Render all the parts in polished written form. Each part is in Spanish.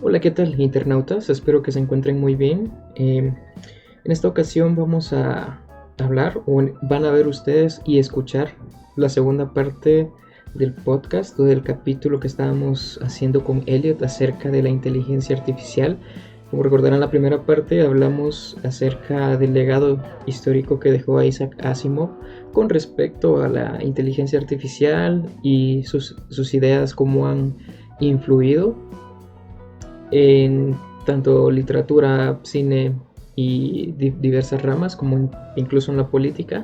Hola, ¿qué tal, internautas? Espero que se encuentren muy bien. En esta ocasión vamos a hablar, van a ver ustedes y escuchar la segunda parte del podcast o del capítulo que estábamos haciendo con Elliot acerca de la inteligencia artificial. Como recordarán, la primera parte hablamos acerca del legado histórico que dejó Isaac Asimov con respecto a la inteligencia artificial y sus ideas, cómo han influido en tanto literatura, cine y diversas ramas, como incluso en la política.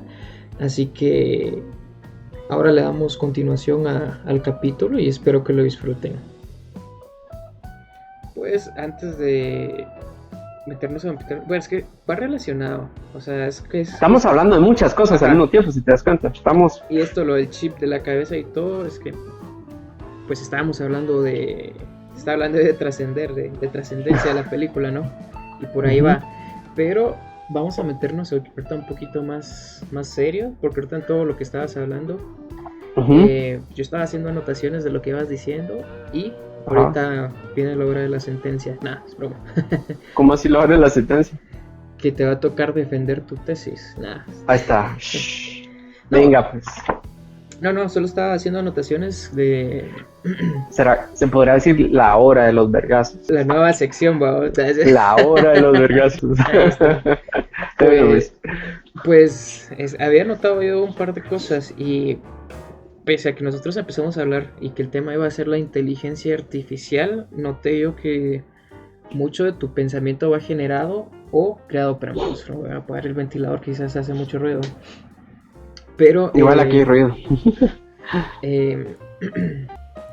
Así que ahora le damos continuación al capítulo y espero que lo disfruten. Pues antes de meternos a... Bueno, es que va relacionado. O sea, Estamos hablando de muchas cosas al mismo tiempo, si te das cuenta. Y esto, lo del chip de la cabeza y todo, es que pues estábamos hablando de... Está hablando de trascender, de trascendencia de la película, ¿no? Y por ahí va. Pero vamos a meternos ahorita un poquito más serio, porque ahorita en todo lo que estabas hablando, yo estaba haciendo anotaciones de lo que ibas diciendo y ahorita viene la hora de la sentencia. Nah, es broma. ¿Cómo así la hora de la sentencia? Que te va a tocar defender tu tesis. Nah. Ahí está. No. Venga, pues. No, solo estaba haciendo anotaciones de... Se podría decir la hora de los vergazos. La nueva sección, ¿va? La hora de los vergazos. Pues había notado yo un par de cosas y pese a que nosotros empezamos a hablar y que el tema iba a ser la inteligencia artificial, noté yo que mucho de tu pensamiento va generado o creado, pero voy a apagar el ventilador, quizás hace mucho ruido. Pero, igual aquí hay ruido.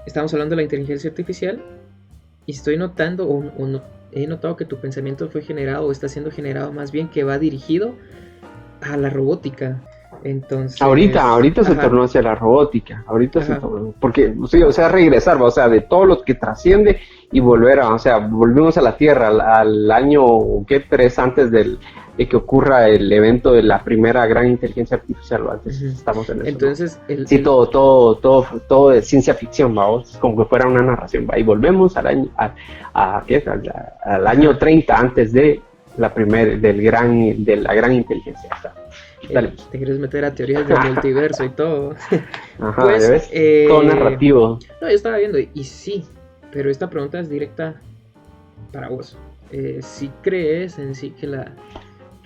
Estamos hablando de la inteligencia artificial y estoy notando he notado que tu pensamiento fue generado o está siendo generado más bien que va dirigido a la robótica. Entonces, ahorita se tornó hacia la robótica, se tornó, porque sí, o sea, regresar, o sea, de todo lo que trasciende y volvimos a la Tierra al año 3 antes de que ocurra el evento de la primera gran inteligencia artificial, antes estamos en eso. Entonces, ¿no? Todo de ciencia ficción, vamos, como que fuera una narración, ¿va? Y volvemos al año 30 antes de la gran inteligencia. Dale. Te quieres meter a teorías del multiverso y todo. Ajá, pues, ¿ves? Todo narrativo. No, yo estaba viendo y sí, pero esta pregunta es directa para vos. Si crees en sí que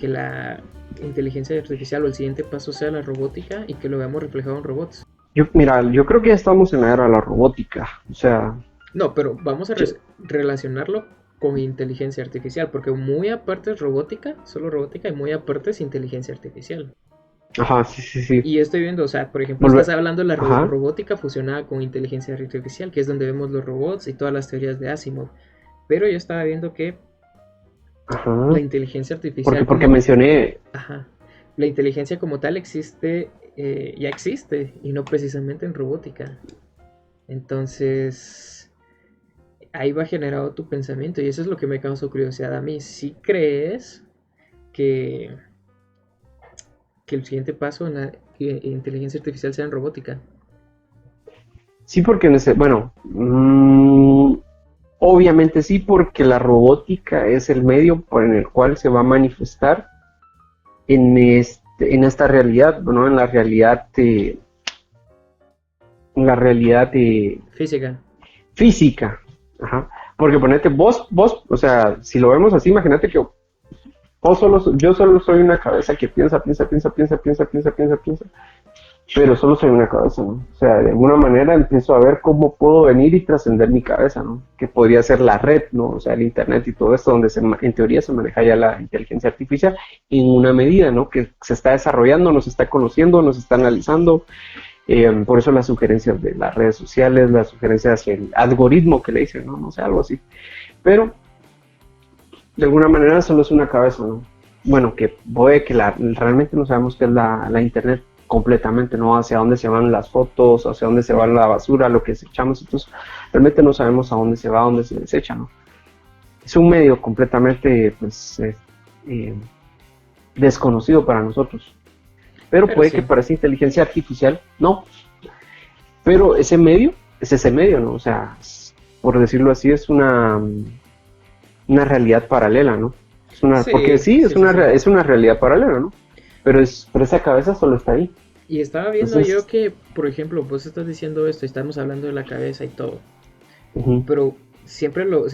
la inteligencia artificial o el siguiente paso sea la robótica y que lo veamos reflejado en robots. Yo creo que ya estamos en la era de la robótica, o sea... No, pero vamos a relacionarlo con inteligencia artificial, porque muy aparte es robótica, solo robótica, y muy aparte es inteligencia artificial. Ajá, sí. Y yo estoy viendo, o sea, por ejemplo, estás hablando de la robótica fusionada con inteligencia artificial, que es donde vemos los robots y todas las teorías de Asimov. Pero yo estaba viendo que la inteligencia artificial... Porque mencioné... La inteligencia como tal existe, ya existe, y no precisamente en robótica. Entonces... ahí va generado tu pensamiento y eso es lo que me causó curiosidad a mí. ¿Sí crees que el siguiente paso en la inteligencia artificial sea en robótica? Sí, porque obviamente sí, porque la robótica es el medio por el cual se va a manifestar en esta realidad, ¿no? En la realidad física. Ajá. Porque ponete vos, o sea, si lo vemos así, imagínate que yo solo soy una cabeza que piensa, pero solo soy una cabeza, ¿no? O sea, de alguna manera empiezo a ver cómo puedo venir y trascender mi cabeza, ¿no? Que podría ser la red, ¿no? O sea, el internet y todo esto, donde en teoría se maneja ya la inteligencia artificial en una medida, ¿no? Que se está desarrollando, nos está conociendo, nos está analizando. Por eso las sugerencias de las redes sociales, las sugerencias del algoritmo que le dicen, no sé, algo así. Pero de alguna manera solo es una cabeza, ¿no? Bueno, que puede que realmente no sabemos qué es la internet completamente, ¿no? Hacia dónde se van las fotos, hacia dónde se va la basura, lo que desechamos, entonces realmente no sabemos a dónde se va, a dónde se desecha, ¿no? Es un medio completamente, pues, desconocido para nosotros. Pero puede que parezca inteligencia artificial, no. Pero ese medio es ese medio, ¿no? O sea, por decirlo así, es una una realidad paralela, ¿no? Porque Sí, sí, sí, sí, sí. es una realidad paralela, ¿no? Pero esa cabeza solo está ahí. Y estaba viendo yo Entonces, que, por ejemplo, vos estás diciendo esto, estamos hablando de la cabeza y todo, ujú. pero siempre lo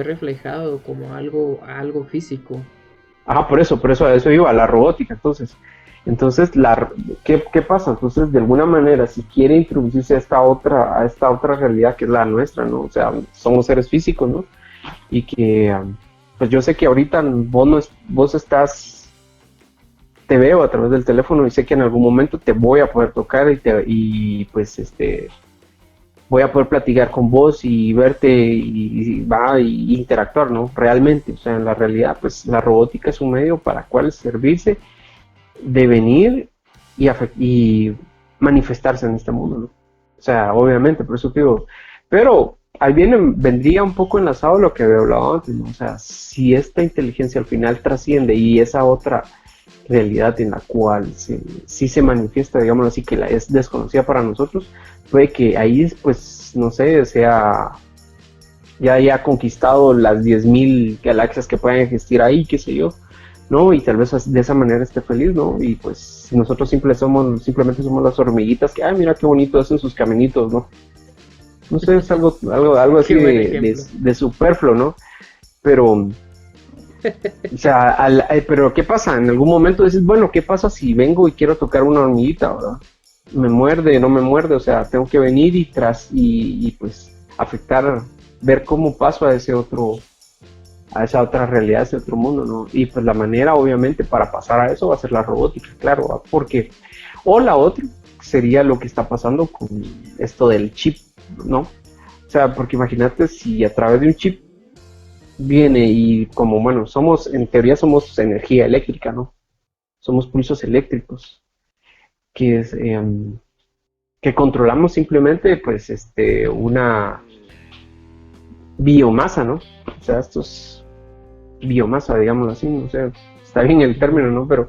he reflejado como algo físico. Ajá, por eso a eso iba, la robótica. Entonces ¿qué pasa? Entonces, de alguna manera, si quiere introducirse a esta otra realidad que es la nuestra, ¿no? O sea, somos seres físicos, ¿no? Y que, pues yo sé que ahorita vos estás, te veo a través del teléfono y sé que en algún momento te voy a poder tocar y pues voy a poder platicar con vos y verte y interactuar, ¿no? Realmente, o sea, en la realidad, pues la robótica es un medio para cual servirse de venir y manifestarse en este mundo, ¿no? O sea, obviamente, por eso te digo, pero ahí vendría un poco enlazado lo que había hablado antes, ¿no? O sea, si esta inteligencia al final trasciende y esa otra realidad en la cual sí se manifiesta, digamos así, que la es desconocida para nosotros, puede que ahí, pues, no sé, ya haya conquistado las 10.000 galaxias que puedan existir ahí, qué sé yo, ¿no? Y tal vez de esa manera esté feliz, ¿no? Y pues nosotros simplemente somos las hormiguitas que, ay, mira qué bonito hacen sus caminitos, ¿no? No sé, es algo así Qué buen ejemplo. de superfluo, ¿no? Pero, o sea, pero ¿qué pasa? En algún momento dices, bueno, ¿qué pasa si vengo y quiero tocar una hormiguita, ¿verdad? Me muerde, no me muerde, o sea, tengo que venir y pues afectar, ver cómo paso a esa otra realidad, a ese otro mundo, ¿no? Y pues la manera, obviamente, para pasar a eso va a ser la robótica, claro, ¿va? Porque, o la otra sería lo que está pasando con esto del chip, ¿no? O sea, porque imagínate si a través de un chip viene y como, bueno, en teoría somos energía eléctrica, ¿no? Somos pulsos eléctricos que que controlamos simplemente, pues, una biomasa, ¿no? O sea, esto es biomasa, digámoslo así, no sé, está bien el término, ¿no? Pero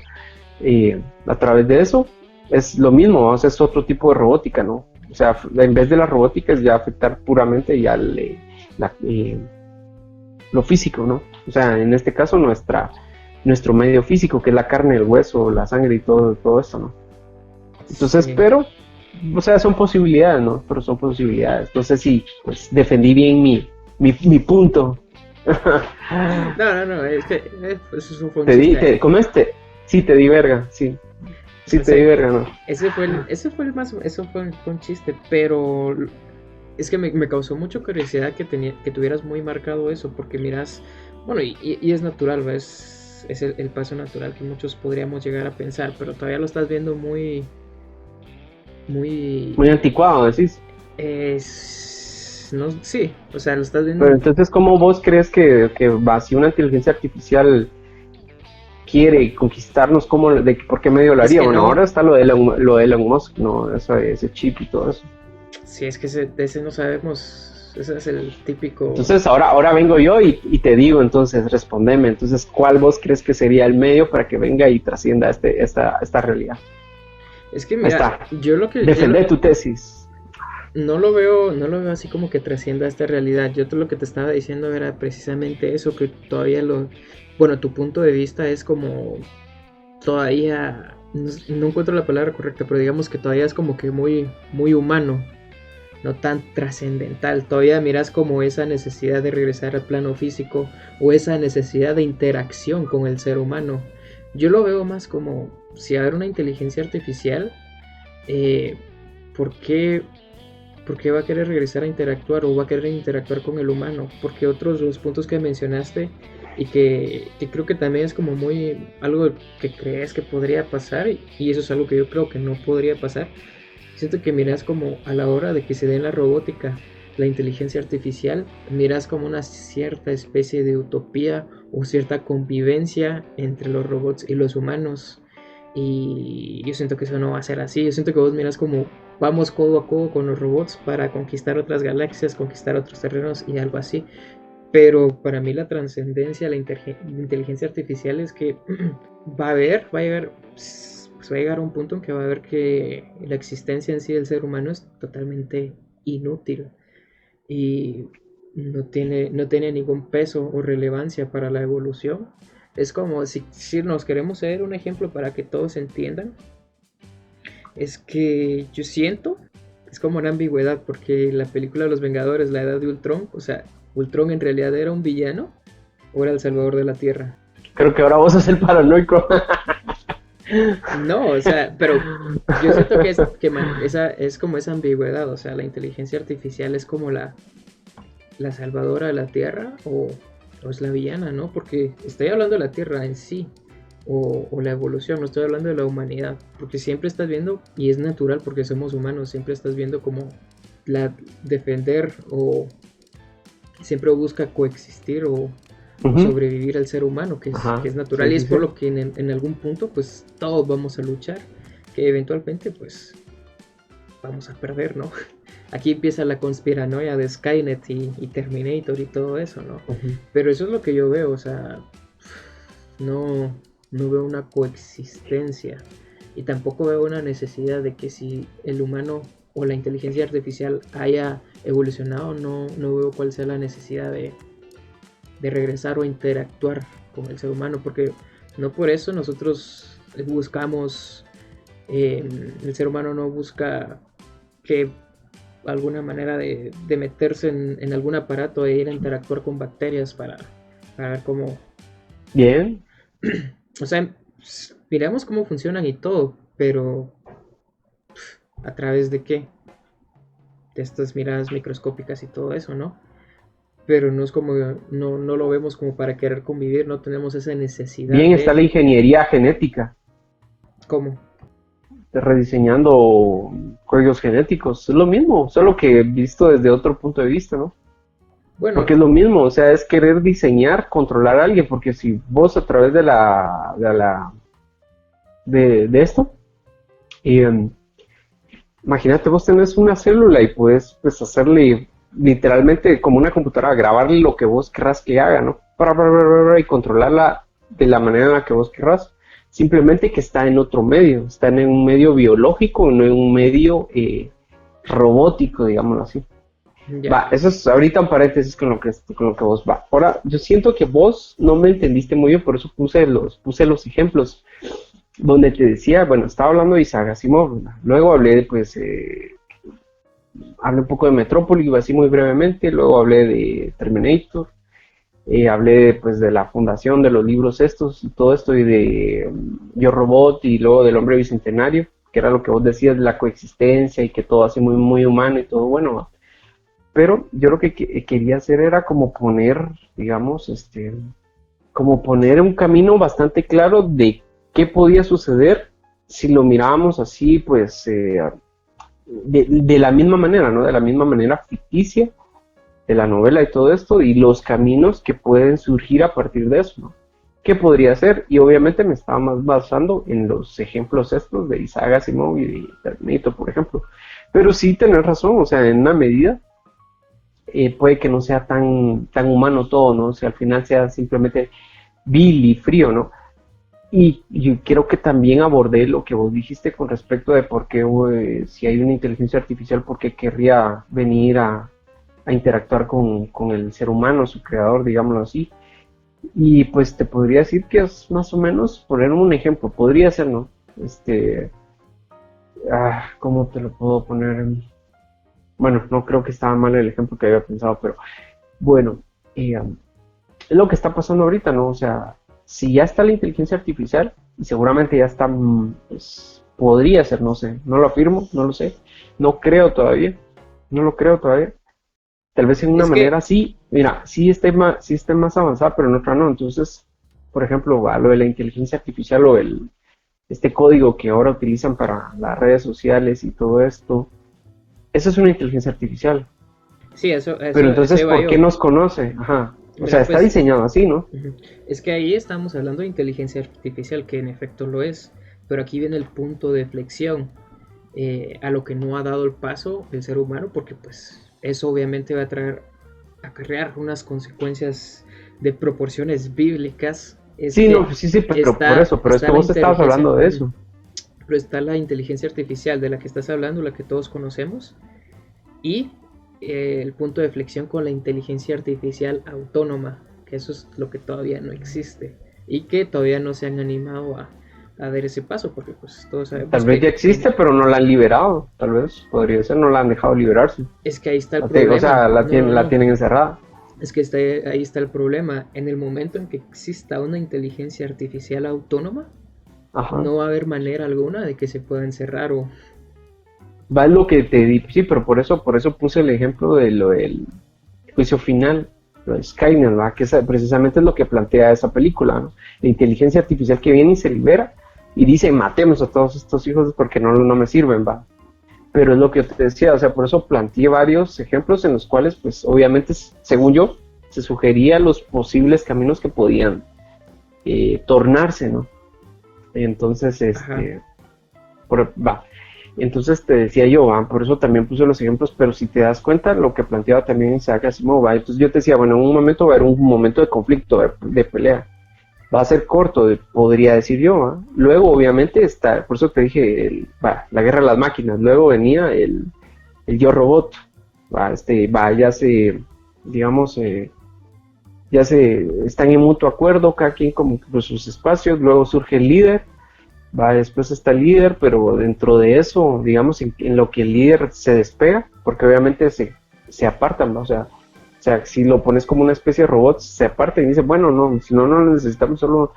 a través de eso es lo mismo, o sea, es otro tipo de robótica, ¿no? O sea, en vez de la robótica es ya afectar puramente ya la, eh, lo físico, ¿no? O sea, en este caso nuestro medio físico, que es la carne, el hueso, la sangre y todo esto, ¿no? Entonces, Sí. pero, o sea, son posibilidades, ¿no? Pero son posibilidades. No sé si, pues, defendí bien mi punto. No, no, no, es que eso fue un chiste. ¿Cómo Sí, te di verga, sí. Sí, O te di sea, verga, ¿no? eso fue un chiste, pero es que me causó mucha curiosidad que tuvieras muy marcado eso, porque miras, bueno, y es natural, ¿va? Es el paso natural que muchos podríamos llegar a pensar, pero todavía lo estás viendo muy, Muy anticuado, decís. no, sí, o sea, lo estás Pero viendo, entonces, ¿cómo vos crees que va, si una inteligencia artificial quiere conquistarnos, por qué medio lo es haría? que Bueno, no, ahora está lo de Elon Musk, ¿no? Ese chip y todo eso. si es que de ese no sabemos, ese es el típico. Entonces, ahora vengo yo y te digo, entonces, respondeme. Entonces, ¿cuál vos crees que sería el medio para que venga y trascienda esta realidad? Es que Ahí mira, está. yo Defender tu tesis. no lo veo así como que trascienda esta realidad. Yo todo lo que te estaba diciendo era precisamente eso, que todavía bueno, tu punto de vista es como todavía, no encuentro la palabra correcta, pero digamos que todavía es como que muy humano, no tan trascendental. Todavía miras como esa necesidad de regresar al plano físico o esa necesidad de interacción con el ser humano. Yo lo veo más como si haber una inteligencia artificial, eh, ¿por qué ¿por qué va a querer regresar a interactuar o va a querer interactuar con el humano? Porque otros de los puntos que mencionaste y que creo que también es como muy algo que crees que podría pasar y eso es algo que yo creo que no podría pasar. Siento que miras como a la hora de que se dé en la robótica, la inteligencia artificial, miras como una cierta especie de utopía o cierta convivencia entre los robots y los humanos. Y yo siento que eso no va a ser así. Yo siento que vos miras como vamos codo a codo con los robots para conquistar otras galaxias, conquistar otros terrenos y algo así. Pero para mí la trascendencia, inteligencia artificial es que va a llegar, pues va a llegar a un punto en que va a ver que la existencia en sí del ser humano es totalmente inútil. Y no tiene ningún peso o relevancia para la evolución. Es como si nos queremos hacer un ejemplo para que todos entiendan, es que yo siento, es como una ambigüedad, porque la película de los Vengadores, la Edad de Ultron, o sea, Ultron en realidad era un villano o era el salvador de la Tierra. Creo que ahora vos sos el paranoico. No, o sea, pero yo siento esa es como esa ambigüedad, o sea, la inteligencia artificial es como la salvadora de la Tierra o es la villana, ¿no? Porque estoy hablando de la Tierra en sí o la evolución, no estoy hablando de la humanidad, porque siempre estás viendo, y es natural porque somos humanos, siempre estás viendo como defender o siempre busca coexistir o Ujú. sobrevivir al ser humano, que Ajá, es natural sí, y sí, es sí. por lo que en algún punto pues todos vamos a luchar, que eventualmente pues vamos a perder, ¿no? Aquí empieza la conspiranoia de Skynet y Terminator y todo eso, ¿no? Ujú. Pero eso es lo que yo veo, o sea, no, no veo una coexistencia y tampoco veo una necesidad de que si el humano o la inteligencia artificial haya evolucionado, no veo cuál sea la necesidad de regresar o interactuar con el ser humano, porque no por eso nosotros buscamos, el ser humano no busca que alguna manera de meterse en algún aparato e ir a interactuar con bacterias para ver cómo, Bien. o sea, miramos cómo funcionan y todo, pero a través de qué, de estas miradas microscópicas y todo eso, ¿no? Pero no es como, no lo vemos como para querer convivir, no tenemos esa necesidad Bien está la ingeniería genética, ¿cómo? rediseñando códigos genéticos. Es lo mismo, solo que visto desde otro punto de vista, ¿no? Bueno, Porque es lo mismo, o sea, es querer diseñar, controlar a alguien, porque si vos a través de esto, y, imagínate, vos tenés una célula y puedes pues, hacerle literalmente como una computadora, grabarle lo que vos querrás que haga, ¿no? Y controlarla de la manera en la que vos querrás. Simplemente que está en otro medio, está en un medio biológico, no en un medio robótico, digámoslo así. ya. Va, eso es ahorita un paréntesis con lo que vos va. Ahora, yo siento que vos no me entendiste muy bien, por eso puse los ejemplos donde te decía, bueno, estaba hablando de Isaac Asimov, ¿verdad? Luego hablé un poco de Metrópoli, así muy brevemente, luego hablé de Terminator, hablé pues de la fundación de los libros estos y todo esto y de Yo Robot y luego del Hombre Bicentenario, que era lo que vos decías de la coexistencia y que todo así muy, muy humano y todo bueno, pero yo lo que quería hacer era como poner, digamos, como poner un camino bastante claro de qué podía suceder si lo mirábamos así, pues, de la misma manera, ¿no? De la misma manera ficticia de la novela y todo esto, y los caminos que pueden surgir a partir de eso, ¿no? ¿Qué podría ser? Y obviamente me estaba más basando en los ejemplos estos de Isaac Asimov y de Terminator, por ejemplo. Pero sí, tenés razón, o sea, en una medida puede que no sea tan humano todo, ¿no? O sea, al final sea simplemente vil y frío, ¿no? Y yo creo que también abordé lo que vos dijiste con respecto de por qué, si hay una inteligencia artificial, por qué querría venir a interactuar con el ser humano, su creador, digámoslo así. Y pues te podría decir que es más o menos, poner un ejemplo, podría ser, ¿no? ¿Cómo te lo puedo poner? Bueno, no creo que estaba mal el ejemplo que había pensado, pero bueno, es lo que está pasando ahorita, ¿no? O sea, si ya está la inteligencia artificial, y seguramente ya está, pues, podría ser, no sé, no lo afirmo, no lo sé, no creo todavía, no lo creo todavía. Tal vez en una Es que, manera sí, mira, sí esté más avanzada, pero en otra no. Entonces, por ejemplo, a lo de la inteligencia artificial o este código que ahora utilizan para las redes sociales y todo esto, eso es una inteligencia artificial. sí, eso, Pero eso entonces, iba ¿por qué yo. nos conoce? Ajá. O sea, Mira, está pues, diseñado así, ¿no? ujú, es que ahí estamos hablando de inteligencia artificial, que en efecto lo es, pero aquí viene el punto de flexión, a lo que no ha dado el paso el ser humano, porque pues eso obviamente va a acarrear unas consecuencias de proporciones bíblicas. Es Sí, no, que pues sí, sí, pero por eso, pero es está que la vos estabas inteligencia, hablando de ujú, eso. pero está la inteligencia artificial de la que estás hablando, la que todos conocemos, y el punto de flexión con la inteligencia artificial autónoma, que eso es lo que todavía no existe y que todavía no se han animado a dar ese paso, porque pues todos Tal sabemos vez ya que existe, pero no la han liberado. Tal vez podría ser, no la han dejado liberarse. es que ahí está el O problema. sea, No, no, la no. tienen encerrada. Es que ahí está el problema. En el momento en que exista una inteligencia artificial autónoma, Ajá. no va a haber manera alguna de que se pueda encerrar o... Va lo que te di, sí, pero por eso puse el ejemplo de lo del juicio final, lo de Skynet, ¿va? Que precisamente es lo que plantea esa película, ¿no? La inteligencia artificial que viene y se libera y dice, matemos a todos estos hijos porque no me sirven, va. Pero es lo que yo te decía, o sea, por eso planteé varios ejemplos en los cuales, pues, obviamente, según yo, se sugería los posibles caminos que podían tornarse, ¿no? Entonces, Ajá. va. Entonces te decía yo, por eso también puse los ejemplos, pero si te das cuenta, lo que planteaba también Isaac Asimov, ¿va? Entonces yo te decía, bueno, en un momento va a haber un momento de conflicto, de pelea, va a ser corto, podría decir yo, ¿va? Luego obviamente está, por eso te dije, la guerra de las máquinas, luego venía el yo robot, ya se, digamos, ya se están en mutuo acuerdo, cada quien como por sus espacios, luego surge el líder, va, después está el líder, pero dentro de eso, digamos, en lo que el líder se despega, porque obviamente se apartan, ¿no? O sea, si lo pones como una especie de robot, se aparta y dice, bueno, no, si no lo necesitamos solo,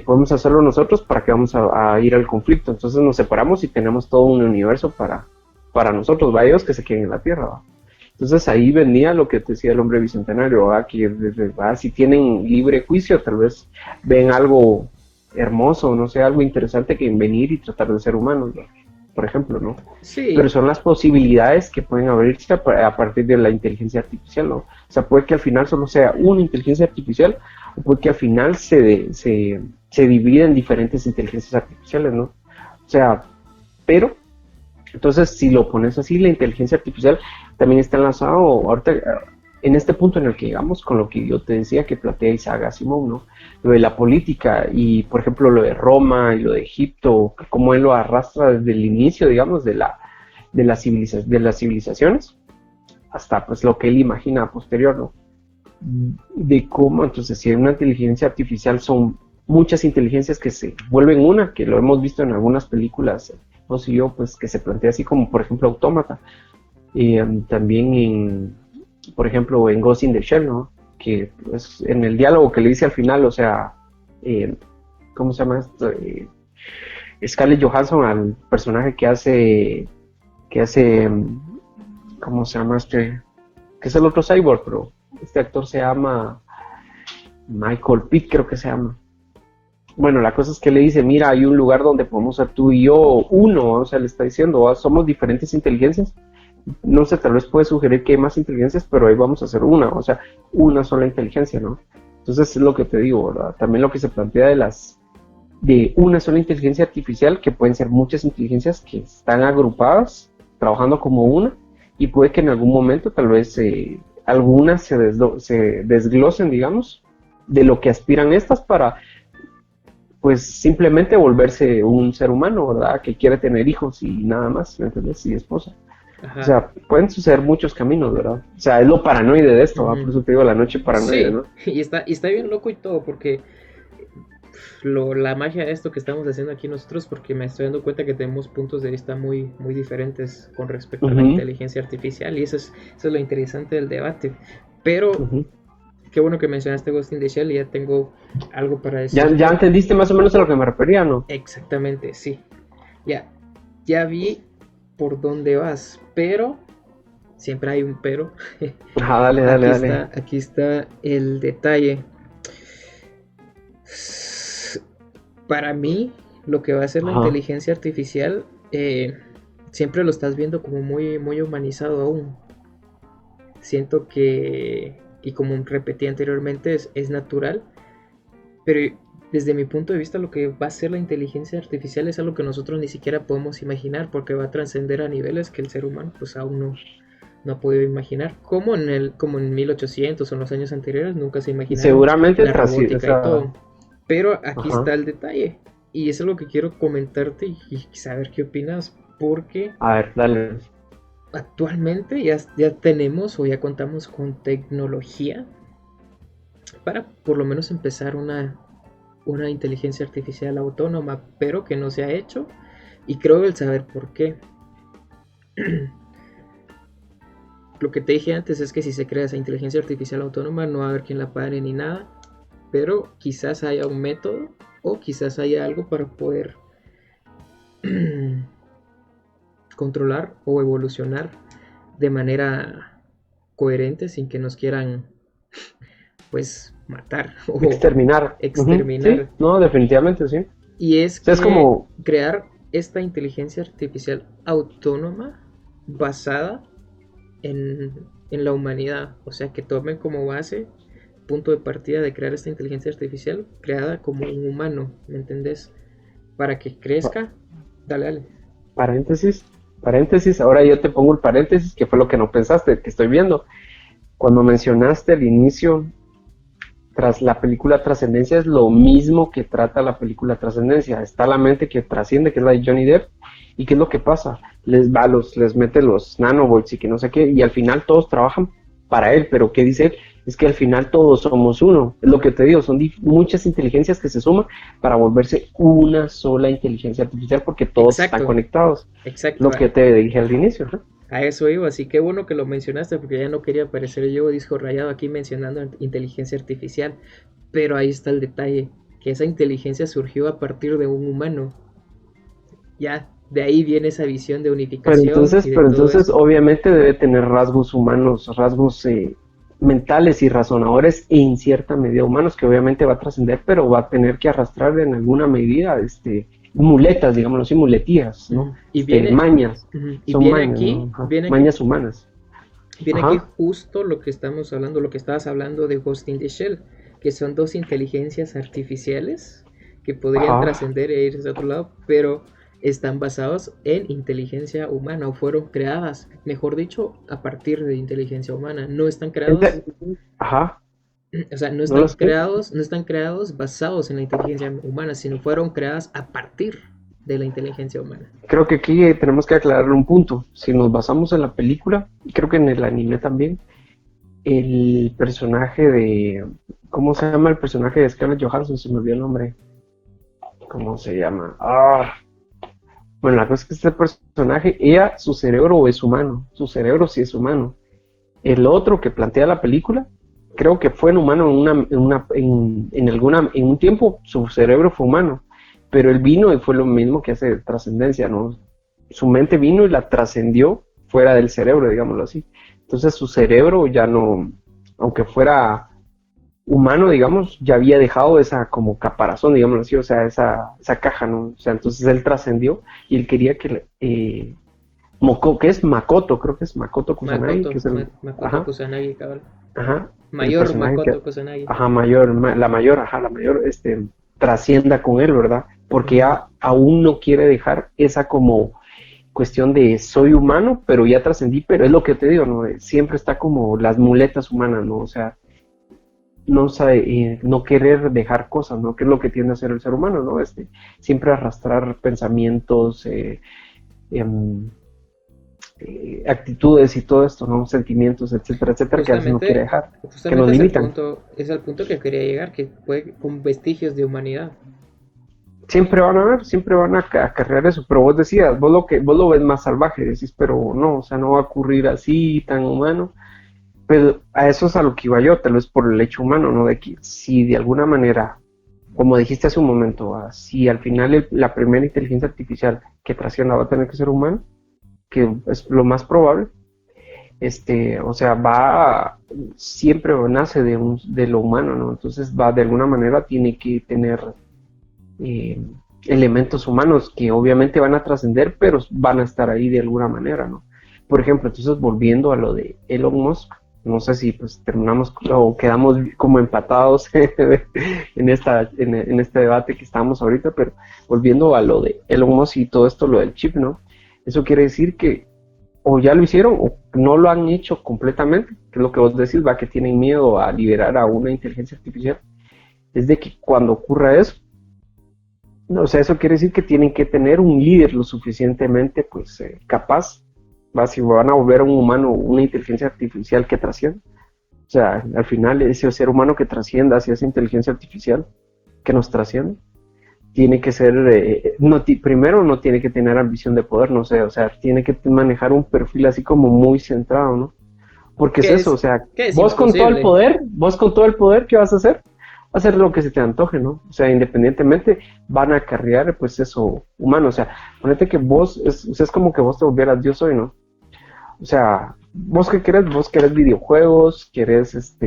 podemos hacerlo nosotros, ¿para qué vamos a ir al conflicto? Entonces nos separamos y tenemos todo un universo para nosotros, va, ellos que se queden en la Tierra, va. Entonces ahí venía lo que te decía el hombre bicentenario, ¿va? Que ¿va? Si tienen libre juicio, tal vez ven algo hermoso, no sé, algo interesante que en venir y tratar de ser humanos, ¿no? Por ejemplo, ¿no? Pero Sí, son las posibilidades que pueden abrirse a partir de la inteligencia artificial, ¿no? O sea, puede que al final solo sea una inteligencia artificial o puede que al final se divida en diferentes inteligencias artificiales, ¿no? O sea, pero entonces, si lo pones así, la inteligencia artificial también está enlazado ahorita en este punto en el que llegamos con lo que yo te decía que plantea Isaac Asimov, ¿no? Lo de la política y, por ejemplo, lo de Roma y lo de Egipto, cómo él lo arrastra desde el inicio, digamos, de las civilizaciones hasta pues lo que él imagina a posterior, ¿no? De cómo, entonces, si hay una inteligencia artificial, son muchas inteligencias que se vuelven una, que lo hemos visto en algunas películas, vos y yo, pues que se plantea así como, por ejemplo, Autómata, también por ejemplo, en Ghost in the Shell, ¿no? Que pues, en el diálogo que le dice al final, o sea, eh, ¿cómo se llama esto? Scarlett Johansson al personaje que hace, ¿cómo se llama este? Que es el otro cyborg, pero este actor se llama Michael Pitt, creo que se llama. Bueno, la cosa es que le dice, mira, hay un lugar donde podemos ser tú y yo uno, o sea, le está diciendo, somos diferentes inteligencias, no sé, tal vez puede sugerir que hay más inteligencias, pero ahí vamos a hacer una, o sea, una sola inteligencia, ¿no? Entonces es lo que te digo, ¿verdad? También lo que se plantea de una sola inteligencia artificial, que pueden ser muchas inteligencias que están agrupadas, trabajando como una, y puede que en algún momento tal vez algunas se desglosen, digamos, de lo que aspiran estas para pues simplemente volverse un ser humano, ¿verdad? Que quiere tener hijos y nada más, ¿me entiendes? Y esposa. O ajá. sea, pueden suceder muchos caminos, ¿verdad? O sea, es lo paranoide de esto, ¿va? Por Ujú. eso te digo la noche paranoide, Sí, ¿no? y está bien loco y todo, porque la magia de esto que estamos haciendo aquí nosotros, porque me estoy dando cuenta que tenemos puntos de vista muy, muy diferentes con respecto a la Ujú, inteligencia artificial, y eso es lo interesante del debate. Pero ujú. qué bueno que mencionaste Ghost in the Shell y ya tengo algo para Ya decirte. entendiste más o menos a lo que me refería, ¿no? Exactamente, sí. Ya, ya vi por dónde vas, pero siempre hay un pero. Ajá, dale, dale, dale. Aquí está el detalle. Para mí, lo que va a ser la Ajá. inteligencia artificial, siempre lo estás viendo como muy, muy humanizado aún. Siento que, y como repetí anteriormente, es natural, pero desde mi punto de vista lo que va a ser la inteligencia artificial es algo que nosotros ni siquiera podemos imaginar porque va a trascender a niveles que el ser humano pues aún no ha podido imaginar. Como en 1800 o en los años anteriores nunca se imaginaron Seguramente la así, o robótica y sea, todo. Pero aquí ajá. está el detalle. Y es algo que quiero comentarte y saber qué opinas porque A ver, dale. actualmente ya tenemos o ya contamos con tecnología para por lo menos empezar una inteligencia artificial autónoma, pero que no se ha hecho. Y creo el saber por qué. Lo que te dije antes es que si se crea esa inteligencia artificial autónoma no va a haber quien la pare ni nada, pero quizás haya un método o quizás haya algo para poder controlar o evolucionar de manera coherente sin que nos quieran pues matar o Exterminar. Ujú, sí, exterminar. no, definitivamente sí. O Y es sea, es que como, crear esta inteligencia artificial autónoma basada en la humanidad, o sea, que tomen como base, punto de partida de crear esta inteligencia artificial creada como un humano, ¿me entendés? Para que crezca, dale, dale. paréntesis, paréntesis, ahora yo te pongo el paréntesis, que fue lo que no pensaste, que estoy viendo. Cuando mencionaste al inicio, tras la película Trascendencia, es lo mismo que trata la película Trascendencia. Está la mente que trasciende, que es la de Johnny Depp, y ¿qué es lo que pasa? Les mete los nanobots y que no sé qué, y al final todos trabajan para él, pero ¿qué dice él? Es que al final todos somos uno. Es lo que te digo, son muchas inteligencias que se suman para volverse una sola inteligencia artificial porque todos están Exacto, conectados. exacto, Lo que te dije al inicio, ¿no? a eso iba, así que bueno que lo mencionaste porque ya no quería parecer yo disco rayado aquí mencionando inteligencia artificial, pero ahí está el detalle, que esa inteligencia surgió a partir de un humano, ya de ahí viene esa visión de unificación y de Pero todo entonces esto. obviamente debe tener rasgos humanos, rasgos mentales y razonadores en cierta medida humanos que obviamente va a trascender, pero va a tener que arrastrar en alguna medida, muletas, digámoslo así, muletías, ¿no? Y viene, Mañas, y son mañas, ¿no? Ajá, mañas humanas. viene aquí Ajá, justo lo que estamos hablando, lo que estabas hablando de Ghost in the Shell, que son dos inteligencias artificiales que podrían ajá. trascender e irse a otro lado, pero están basados en inteligencia humana o fueron creadas, mejor dicho, a partir de inteligencia humana. No están creados, Ente- Ajá, o sea, no lo sé. no están creados basados en la inteligencia humana, sino fueron creadas a partir de la inteligencia humana. Creo que aquí tenemos que aclarar un punto. Si nos basamos en la película, y creo que en el anime también, el personaje de... ¿Cómo se llama el personaje de Scarlett Johansson? Se me olvidó el nombre. ¿Cómo se llama? Bueno, la cosa es que este personaje, ella, su cerebro es humano. Su cerebro sí es humano. El otro que plantea la película, creo que fue en humano en un tiempo, su cerebro fue humano. Pero él vino y fue lo mismo que hace trascendencia, ¿no? Su mente vino y la trascendió fuera del cerebro, digámoslo así. Entonces su cerebro ya no, aunque fuera humano, digamos, ya había dejado esa como caparazón, digámoslo así, o sea, esa caja, ¿no? O sea, entonces él trascendió y él quería que, que es Makoto, creo que es Makoto Kusanagi, que es el, Makoto ajá, Kusanagi, cabal. ajá, el Mayor personaje que, Makoto Kusanagi. ajá, la mayor, trascienda con él, ¿verdad? Porque Ujú. ya aún no quiere dejar esa como cuestión de soy humano, pero ya trascendí, pero es lo que te digo, ¿no? Siempre está como las muletas humanas, ¿no? O sea, no sabe, no querer dejar cosas, ¿no? Que es lo que tiende a hacer el ser humano, ¿no? Siempre arrastrar pensamientos, em, actitudes y todo esto, ¿no? Sentimientos, etcétera, etcétera, que a veces no quiere Justamente, dejar, que nos justamente limitan. es el punto que quería llegar, que puede con vestigios de humanidad. Siempre van a ver, siempre van a acarrear eso, pero vos decías, vos lo ves más salvaje, decís, pero no, o sea, no va a ocurrir así, tan humano. Pero a eso es a lo que iba yo, tal vez por el hecho humano, ¿no? De que si de alguna manera, como dijiste hace un momento, si al final la primera inteligencia artificial que trascienda va a tener que ser humano, que es lo más probable, o sea, siempre nace de lo humano, ¿no? Entonces va, de alguna manera tiene que tener eh, elementos humanos que obviamente van a trascender, pero van a estar ahí de alguna manera, ¿no? Por ejemplo, entonces volviendo a lo de Elon Musk, no sé si pues terminamos o quedamos como empatados en este debate que estamos ahorita, pero volviendo a lo de Elon Musk y todo esto, lo del chip, ¿no? Eso quiere decir que o ya lo hicieron o no lo han hecho completamente, que es lo que vos decís, va que tienen miedo a liberar a una inteligencia artificial, es de que cuando ocurra eso, no, o sea, eso quiere decir que tienen que tener un líder lo suficientemente pues capaz va, si van a volver a un humano una inteligencia artificial que trascienda, o sea, al final ese ser humano que trascienda hacia esa inteligencia artificial que nos trasciende, tiene que ser, primero no tiene que tener ambición de poder, no sé, o sea, tiene que manejar un perfil así como muy centrado, ¿no? Porque es eso, o sea, que es imposible. vos con todo el poder, ¿qué vas a hacer? Hacer lo que se te antoje, ¿no? O sea, independientemente van a acarrear, pues, eso humano, o sea, ponete que o sea, es como que vos te volvieras Dios hoy, ¿no? O sea, vos querés videojuegos, querés,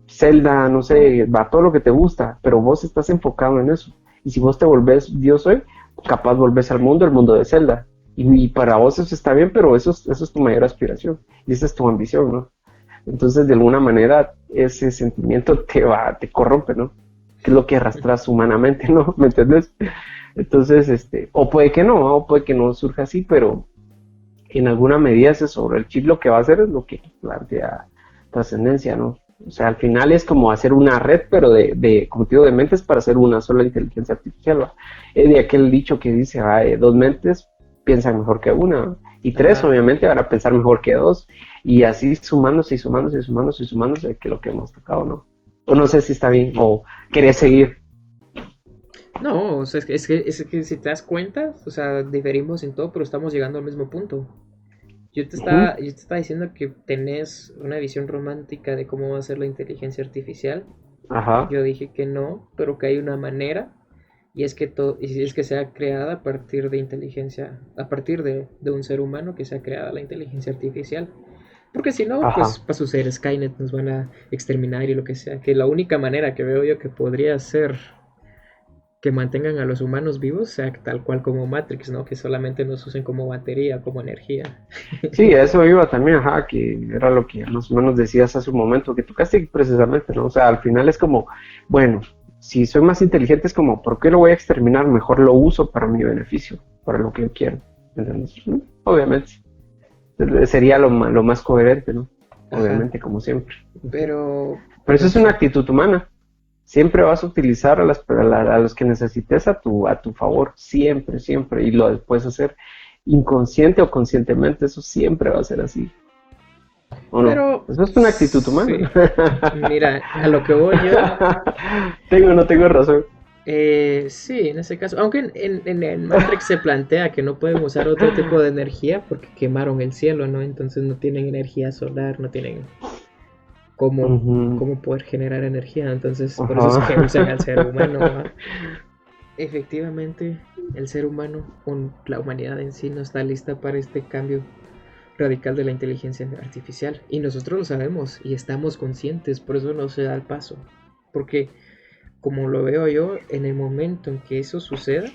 Zelda, no sé, va todo lo que te gusta, pero vos estás enfocado en eso. Y si vos te volvés Dios hoy, capaz volvés al mundo, el mundo de Zelda. Y para vos eso está bien, pero eso es tu mayor aspiración. Y esa es tu ambición, ¿no? Entonces, de alguna manera, ese sentimiento te corrompe, ¿no? Que es lo que arrastras humanamente, ¿no? ¿Me entiendes? Entonces, o puede que no surja así, pero en alguna medida ese sobre el chip lo que va a hacer es lo que plantea trascendencia, ¿no? O sea, al final es como hacer una red, pero como te digo, de mentes para hacer una sola inteligencia artificial, ¿va? Es de aquel dicho que dice, dos mentes piensan mejor que una, ¿va? Y tres, Ajá. obviamente, van a pensar mejor que dos, y así sumándose y sumándose y sumándose y sumándose, que lo que hemos tocado, ¿no? O no sé si está bien, o querés seguir. No, o sea, es que si te das cuenta, o sea, diferimos en todo, pero estamos llegando al mismo punto. Ujú. Yo te estaba diciendo que tenés una visión romántica de cómo va a ser la inteligencia artificial. Ajá, Yo dije que no, pero que hay una manera, y es que sea creada a partir de inteligencia, a partir de un ser humano que sea creada la inteligencia artificial. Porque si no, pues ajá. va a suceder Skynet, nos van a exterminar y lo que sea. Que la única manera que veo yo que podría ser que mantengan a los humanos vivos sea tal cual como Matrix, ¿no? Que solamente nos usen como batería, como energía. Sí, a eso iba también, ajá, que era lo que más o menos decías hace un momento, que tocaste precisamente, ¿no? O sea, al final es como, bueno, si soy más inteligente es como, ¿por qué lo voy a exterminar? Mejor lo uso para mi beneficio, para lo que yo quiero, ¿entendés? Obviamente, sería lo más coherente, ¿no? Ajá. Obviamente, como siempre. Ujú. Pero, Pero eso no es una sé. actitud humana. Siempre vas a utilizar a los que necesites a tu favor, siempre, siempre, y lo puedes hacer inconsciente o conscientemente, eso siempre va a ser así. ¿O no? Pero, Eso es una actitud humana. sí. Mira, a lo que voy yo, Tengo o no tengo razón. sí, en ese caso. Aunque en Matrix se plantea que no pueden usar otro tipo de energía porque quemaron el cielo, ¿no? Entonces no tienen energía solar, no tienen cómo, Ujú. cómo poder generar energía. Entonces, por eso es que usan al ser Ajá. humano, ¿va? Efectivamente, el ser humano, la humanidad en sí, no está lista para este cambio radical de la inteligencia artificial. Y nosotros lo sabemos y estamos conscientes, por eso no se da el paso. Porque, como lo veo yo, en el momento en que eso suceda,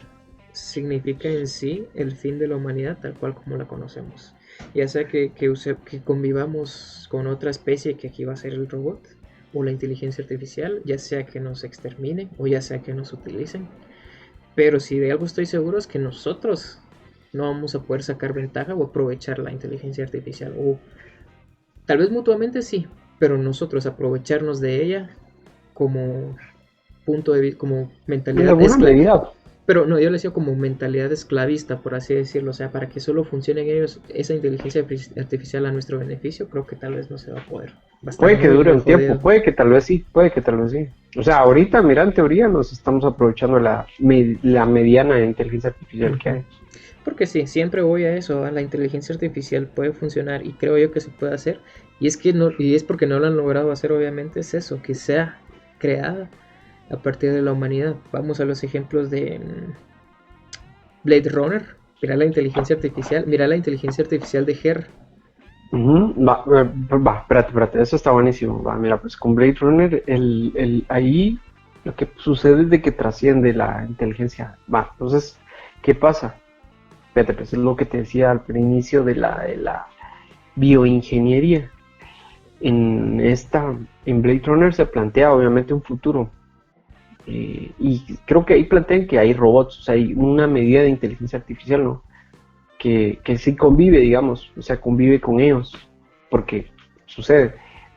significa en sí el fin de la humanidad tal cual como la conocemos. Ya sea que convivamos con otra especie, que aquí va a ser el robot, o la inteligencia artificial, ya sea que nos exterminen o ya sea que nos utilicen. Pero si de algo estoy seguro es que nosotros no vamos a poder sacar ventaja o aprovechar la inteligencia artificial. O tal vez mutuamente sí, pero nosotros aprovecharnos de ella como punto de vista, como En mentalidad alguna esclava. medida, Pero no, yo le decía como mentalidad esclavista, por así decirlo. O sea, para que solo funcionen ellos, esa inteligencia artificial a nuestro beneficio, creo que tal vez no se va a poder. Va a estar puede que muy, dure muy un tiempo, jodido. puede que tal vez sí, puede que tal vez sí. O sea, ahorita, mira, en teoría nos estamos aprovechando la mediana inteligencia artificial que Ujú. hay. Porque sí, siempre voy a eso, a la inteligencia artificial puede funcionar y creo yo que se puede hacer. Y es que no, y es porque no lo han logrado hacer, obviamente, es eso, que sea creada a partir de la humanidad. Vamos a los ejemplos de Blade Runner. Mira la inteligencia artificial, mira la inteligencia artificial de Her. Ujú. Espérate, eso está buenísimo. Va, mira, pues con Blade Runner, ahí lo que sucede es de que trasciende la inteligencia. Va, entonces, ¿qué pasa? Espérate, pues es lo que te decía al inicio de la bioingeniería. En Blade Runner se plantea obviamente un futuro. Y creo que ahí plantean que hay robots, o sea, hay una medida de inteligencia artificial, ¿no? Que sí convive, digamos, o sea, convive con ellos, porque sucede.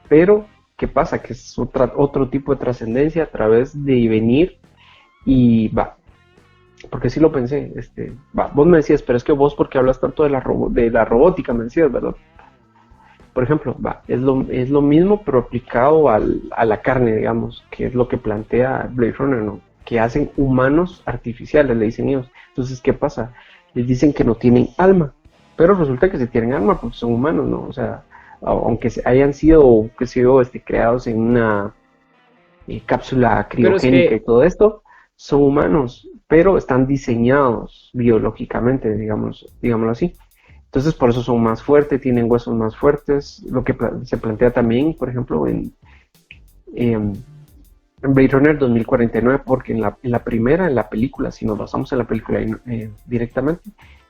Pero, ¿qué pasa? Que es otro tipo de trascendencia a través de venir y va. porque sí lo pensé, vos me decías, pero es que vos porque hablas tanto de de la robótica, me decías, ¿verdad? Por ejemplo, es lo mismo pero aplicado a la carne, digamos, que es lo que plantea Blade Runner, ¿no? Que hacen humanos artificiales, le dicen ellos. Entonces, ¿qué pasa? Les dicen que no tienen alma, pero resulta que sí tienen alma porque son humanos, ¿no? O sea, aunque hayan sido, qué sé yo, creados en una cápsula Pero es criogénica y que, todo esto, son humanos, pero están diseñados biológicamente, digámoslo así. Entonces por eso son más fuertes, tienen huesos más fuertes, lo que se plantea también, por ejemplo, en Blade Runner 2049, porque en la primera, en la película, si nos basamos en la película directamente,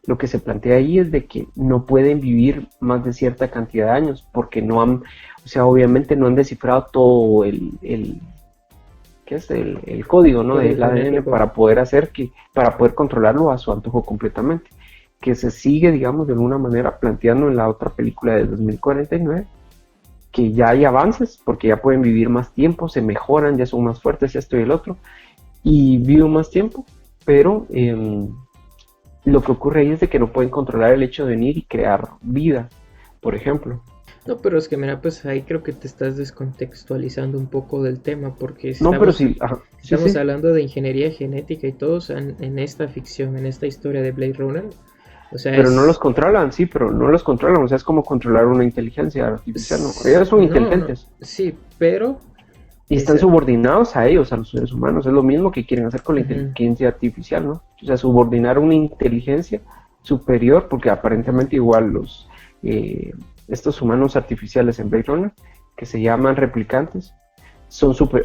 lo que se plantea ahí es de que no pueden vivir más de cierta cantidad de años, porque no han, o sea, obviamente no han descifrado todo ¿qué es? El código, ¿no? código Del ADN genético. para poder controlarlo a su antojo completamente. Que se sigue, digamos, de alguna manera planteando en la otra película de 2049, que ya hay avances, porque ya pueden vivir más tiempo, se mejoran, ya son más fuertes, esto y el otro, y viven más tiempo, pero lo que ocurre ahí es de que no pueden controlar el hecho de venir y crear vida, por ejemplo. No, pero es que mira, pues ahí creo que te estás descontextualizando un poco del tema, porque si No, pero sí, ajá, sí, estamos sí, hablando de ingeniería genética y todo, o sea, en esta ficción, en esta historia de Blade Runner, o sea, pero no los controlan, sí, pero no los controlan, o sea, es como controlar una inteligencia artificial, ¿no? Ellos son no, no, inteligentes sí, pero y están esa, subordinados a ellos, a los seres humanos, es lo mismo que quieren hacer con la ujú, inteligencia artificial, ¿no? O sea, subordinar una inteligencia superior, porque aparentemente igual estos humanos artificiales en Blade Runner, que se llaman replicantes,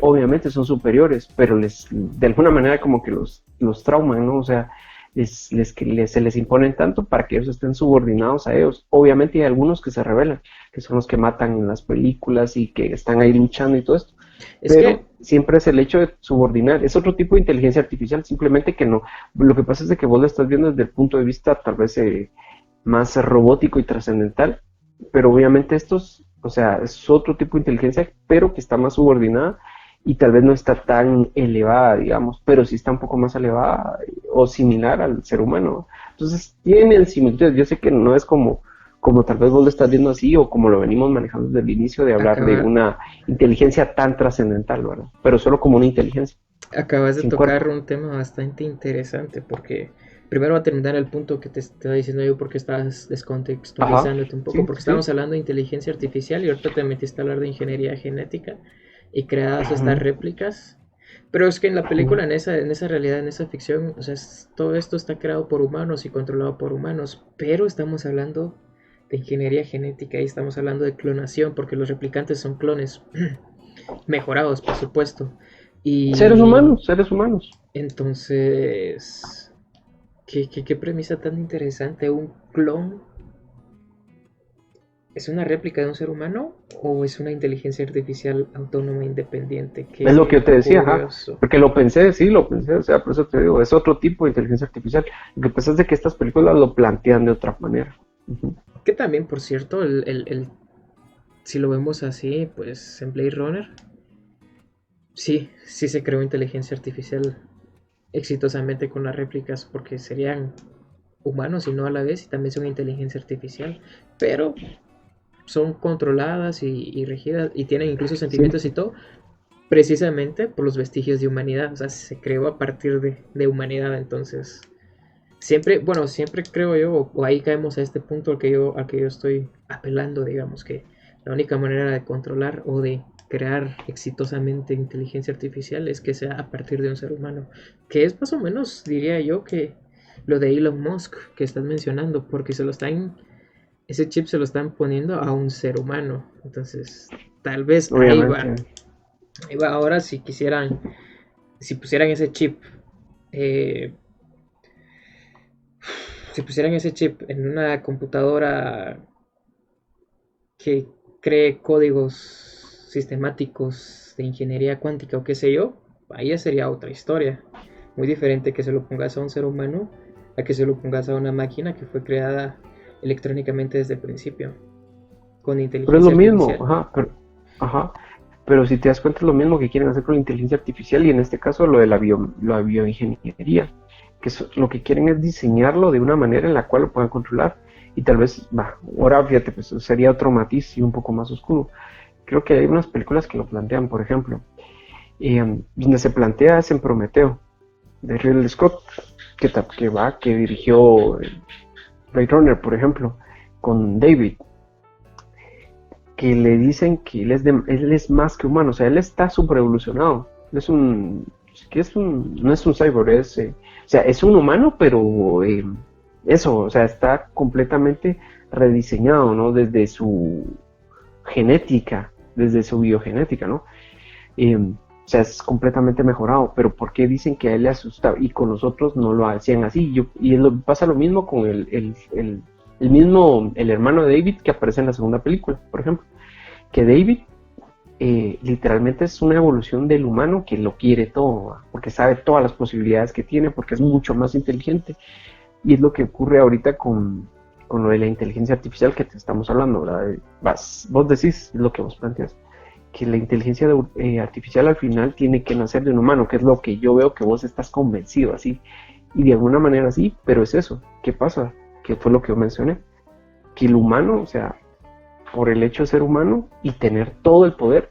obviamente son superiores, pero de alguna manera como que los trauman, ¿no? O sea, se les imponen tanto para que ellos estén subordinados a ellos. Obviamente hay algunos que se rebelan, que son los que matan en las películas y que están ahí luchando y todo esto, es que, pero siempre es el hecho de subordinar, es otro tipo de inteligencia artificial, simplemente que no, lo que pasa es de que vos lo estás viendo desde el punto de vista tal vez más robótico y trascendental, pero obviamente estos, o sea, es otro tipo de inteligencia, pero que está más subordinada y tal vez no está tan elevada, digamos, pero sí está un poco más elevada o similar al ser humano. Entonces tienen similitudes, yo sé que no es como tal vez vos lo estás viendo así o como lo venimos manejando desde el inicio de hablar de acaba, una inteligencia tan trascendental, ¿verdad? Pero solo como una inteligencia, acabas de sin tocar cuerpo. un tema bastante interesante, porque primero va a terminar el punto que te estaba diciendo yo, porque estabas Ajá, descontextualizándote un poco, sí, porque sí. estábamos hablando de inteligencia artificial y ahorita te metiste a hablar de ingeniería genética y creadas estas Ujú, réplicas. Pero es que en la ujú. película, en esa realidad, en esa ficción, o sea, todo esto está creado por humanos y controlado por humanos, pero estamos hablando de ingeniería genética y estamos hablando de clonación, porque los replicantes son clones mejorados, por supuesto. Y Seres humanos. entonces, qué premisa tan interesante. ¿Un clon es una réplica de un ser humano o es una inteligencia artificial autónoma independiente? Es lo que Qué yo te decía, ajá. curioso. Porque lo pensé, sí, lo pensé, o sea, por eso te digo, es otro tipo de inteligencia artificial. Lo que pasa es de que estas películas lo plantean de otra manera. Ujú. Que también, por cierto, si lo vemos así, pues en Blade Runner, sí, sí se creó inteligencia artificial exitosamente con las réplicas porque serían humanos y no a la vez y también son inteligencia artificial. Pero son controladas y regidas y tienen incluso Sí, sentimientos y todo, precisamente por los vestigios de humanidad, o sea, se creó a partir de humanidad, entonces siempre, bueno, siempre creo yo, o ahí caemos a este punto al que yo estoy apelando, digamos, que la única manera de controlar o de crear exitosamente inteligencia artificial es que sea a partir de un ser humano, que es más o menos, diría yo, que lo de Elon Musk que estás mencionando, porque ese chip se lo están poniendo a un ser humano. Entonces, tal vez ahí va. obviamente. Ahí va. Ahora, si quisieran, si pusieran ese chip, eh, si pusieran ese chip en una computadora que cree códigos sistemáticos de ingeniería cuántica o qué sé yo, ahí ya sería otra historia. Muy diferente que se lo pongas a un ser humano a que se lo pongas a una máquina que fue creada electrónicamente desde el principio, con Pero es inteligencia lo mismo, artificial. ajá. Pero si te das cuenta es lo mismo que quieren hacer con la inteligencia artificial y en este caso lo de la bioingeniería. lo que quieren es diseñarlo de una manera en la cual lo puedan controlar. Y tal vez, ahora fíjate, pues sería otro matiz y un poco más oscuro. Creo que hay unas películas que lo plantean, por ejemplo, donde se plantea es en Prometeo, de Ridley Scott, que dirigió Blade Runner, por ejemplo, con David, que le dicen que él es más que humano, o sea, él está super evolucionado. Él es no es un cyborg, o sea, es un humano, pero eso, o sea, está completamente rediseñado, ¿no? Desde su genética, desde su biogenética, ¿no? O sea, es completamente mejorado, pero ¿por qué dicen que a él le asusta y con nosotros no lo hacían así? Pasa lo mismo con el hermano de David que aparece en la segunda película, por ejemplo, que David literalmente es una evolución del humano que lo quiere todo, ¿va? Porque sabe todas las posibilidades que tiene, porque es mucho más inteligente, y es lo que ocurre ahorita con lo de la inteligencia artificial que te estamos hablando, ¿verdad? Vos decís lo que vos planteas, que la inteligencia artificial al final tiene que nacer de un humano, que es lo que yo veo que vos estás convencido así, y de alguna manera sí, pero es eso. ¿Qué pasa? Que fue lo que yo mencioné, que el humano, o sea, por el hecho de ser humano y tener todo el poder,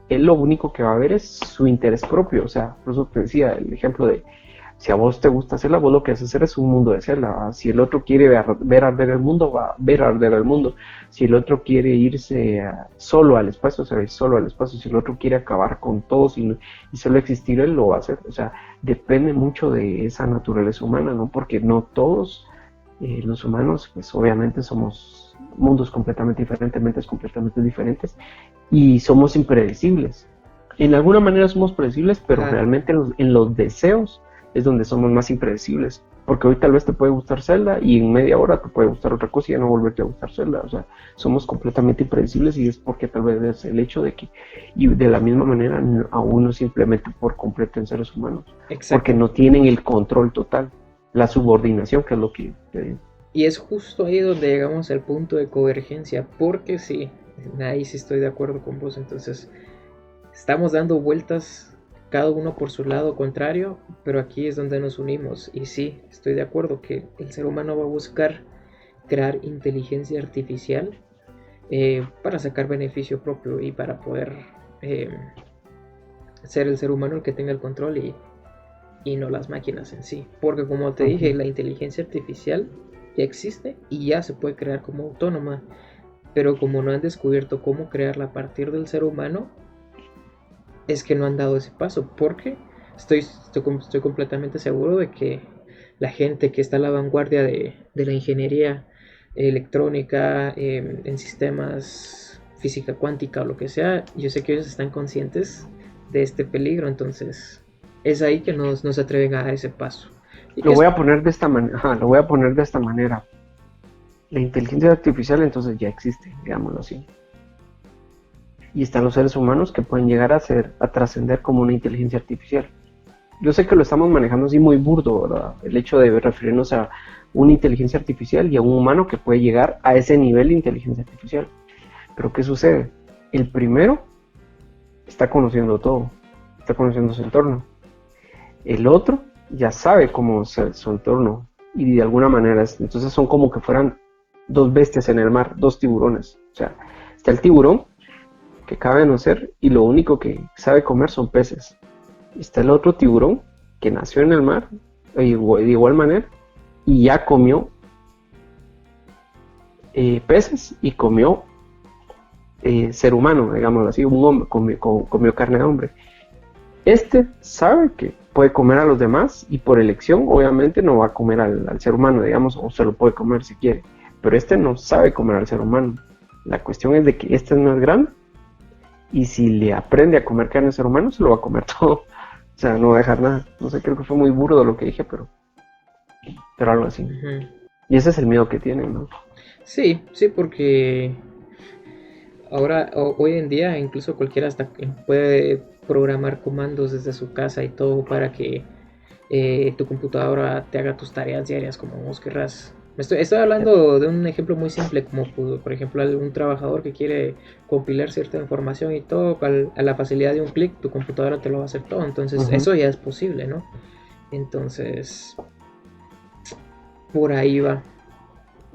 él lo único que va a ver es su interés propio. O sea, por eso te decía el ejemplo de, si a vos te gusta Zelda, vos lo que vas a hacer es un mundo de Zelda, ¿va? Si el otro quiere ver arder el mundo, va a ver arder el mundo. Si el otro quiere irse solo al espacio, se va a ir solo al espacio. Si el otro quiere acabar con todos y solo existir, él lo va a hacer. O sea, depende mucho de esa naturaleza humana, ¿no? Porque no todos los humanos, pues obviamente somos mundos completamente diferentes, mentes completamente diferentes, y somos impredecibles. En alguna manera somos predecibles, pero realmente en los deseos es donde somos más impredecibles. Porque hoy tal vez te puede gustar Zelda y en media hora te puede gustar otra cosa y ya no volverte a gustar Zelda. O sea, somos completamente impredecibles y es porque tal vez es el hecho de que, y de la misma manera, a uno simplemente por completo en seres humanos. Exacto. Porque no tienen el control total, la subordinación, que es lo que te digo. Y es justo ahí donde llegamos al punto de convergencia, porque sí, ahí sí estoy de acuerdo con vos. Entonces, estamos dando vueltas cada uno por su lado contrario, pero aquí es donde nos unimos. Y sí, estoy de acuerdo que el ser humano va a buscar crear inteligencia artificial para sacar beneficio propio y para poder ser el ser humano el que tenga el control y no las máquinas en sí. Porque como te dije, la inteligencia artificial ya existe y ya se puede crear como autónoma, pero como no han descubierto cómo crearla a partir del ser humano, es que no han dado ese paso, porque estoy completamente seguro de que la gente que está a la vanguardia de la ingeniería electrónica, en sistemas física cuántica o lo que sea, yo sé que ellos están conscientes de este peligro. Entonces es ahí que no se atreven a dar ese paso. Lo voy a poner de esta manera. La inteligencia artificial entonces ya existe, digámoslo así. Y están los seres humanos que pueden llegar a trascender como una inteligencia artificial. Yo sé que lo estamos manejando así muy burdo, ¿verdad? El hecho de referirnos a una inteligencia artificial y a un humano que puede llegar a ese nivel de inteligencia artificial. Pero ¿qué sucede? El primero está conociendo todo, está conociendo su entorno. El otro ya sabe cómo es su entorno y de alguna manera, entonces son como que fueran dos bestias en el mar, dos tiburones. O sea, está el tiburón que acaba de nacer y lo único que sabe comer son peces. Está el otro tiburón que nació en el mar de igual manera y ya comió peces y comió ser humano, digámoslo así, un hombre, comió carne de hombre. Este sabe que puede comer a los demás y por elección obviamente no va a comer al ser humano, digamos, o se lo puede comer si quiere, pero este no sabe comer al ser humano. La cuestión es de que este es más grande y si le aprende a comer carne de ser humano se lo va a comer todo, o sea, no va a dejar nada. No sé, creo que fue muy burdo lo que dije, pero algo así. Y ese es el miedo que tienen, ¿no? Sí, porque ahora, hoy en día, incluso cualquiera hasta puede programar comandos desde su casa y todo para que tu computadora te haga tus tareas diarias como vos querrás. Estoy hablando de un ejemplo muy simple, como por ejemplo un trabajador que quiere compilar cierta información y todo, a la facilidad de un clic, tu computadora te lo va a hacer todo. Entonces eso ya es posible, ¿no? Entonces Por ahí va.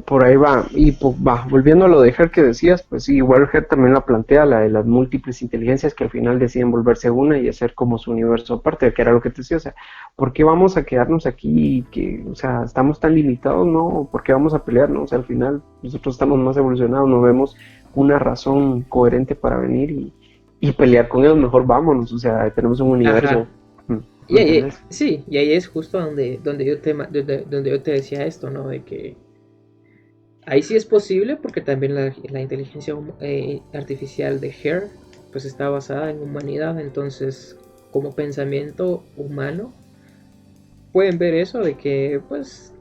Por ahí va. Y pues, va, volviendo a lo de Her que decías, pues sí, igual Her también la plantea, la de las múltiples inteligencias que al final deciden volverse una y hacer como su universo aparte, que era lo que te decía, o sea, ¿por qué vamos a quedarnos aquí? Que, o sea, estamos tan limitados, ¿no? ¿Por qué vamos a pelearnos? O sea, al final nosotros estamos más evolucionados, no vemos una razón coherente para venir y pelear con ellos, mejor vámonos, o sea, tenemos un universo. Ajá. ¿Me entendés? Sí, y ahí es justo donde yo te decía esto, ¿no? De que ahí sí es posible porque también la inteligencia artificial de Her pues está basada en humanidad, entonces como pensamiento humano pueden ver eso de que pues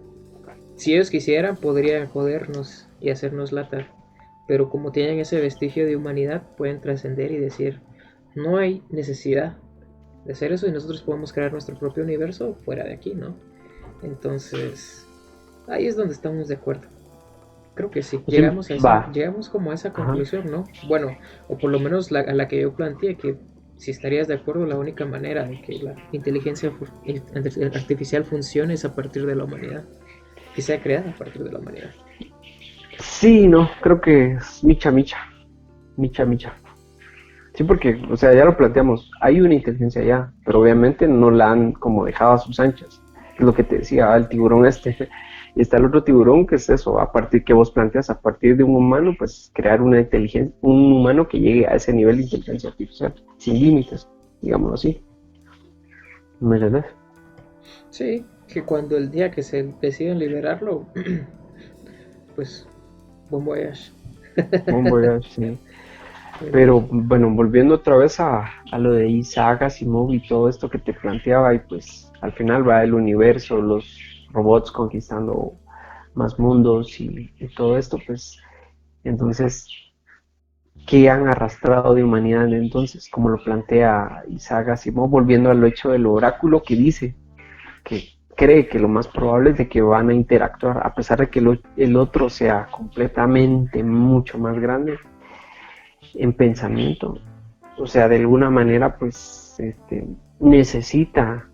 si ellos quisieran podrían jodernos y hacernos lata, pero como tienen ese vestigio de humanidad pueden trascender y decir no hay necesidad de hacer eso y nosotros podemos crear nuestro propio universo fuera de aquí, ¿no? Entonces ahí es donde estamos de acuerdo. Creo que sí, Sí, va. llegamos como a esa Ajá. conclusión, ¿no? Bueno, o por lo menos a la que yo planteé, que si estarías de acuerdo, la única manera de que la inteligencia artificial funcione es a partir de la humanidad, que sea creada a partir de la humanidad. Sí, no, creo que es micha, micha, micha, micha. Sí, porque, o sea, ya lo planteamos, hay una inteligencia ya, pero obviamente no la han como dejado a sus anchas. Es lo que te decía, el tiburón este, y está el otro tiburón, que es eso, a partir que vos planteas, a partir de un humano, pues crear una inteligencia, un humano que llegue a ese nivel de inteligencia artificial, sin límites, digámoslo así. ¿Me entendés? Sí, que cuando el día que se deciden liberarlo, pues, bon voyage. Bon voyage, sí. Pero bueno, volviendo otra vez a lo de Isaac Asimov y todo esto que te planteaba, y pues al final va el universo, los robots conquistando más mundos y todo esto, pues entonces, ¿qué han arrastrado de humanidad entonces? Como lo plantea Isaac Asimov, volviendo al hecho del oráculo que dice que cree que lo más probable es de que van a interactuar, a pesar de que el otro sea completamente mucho más grande en pensamiento, o sea, de alguna manera, pues, necesita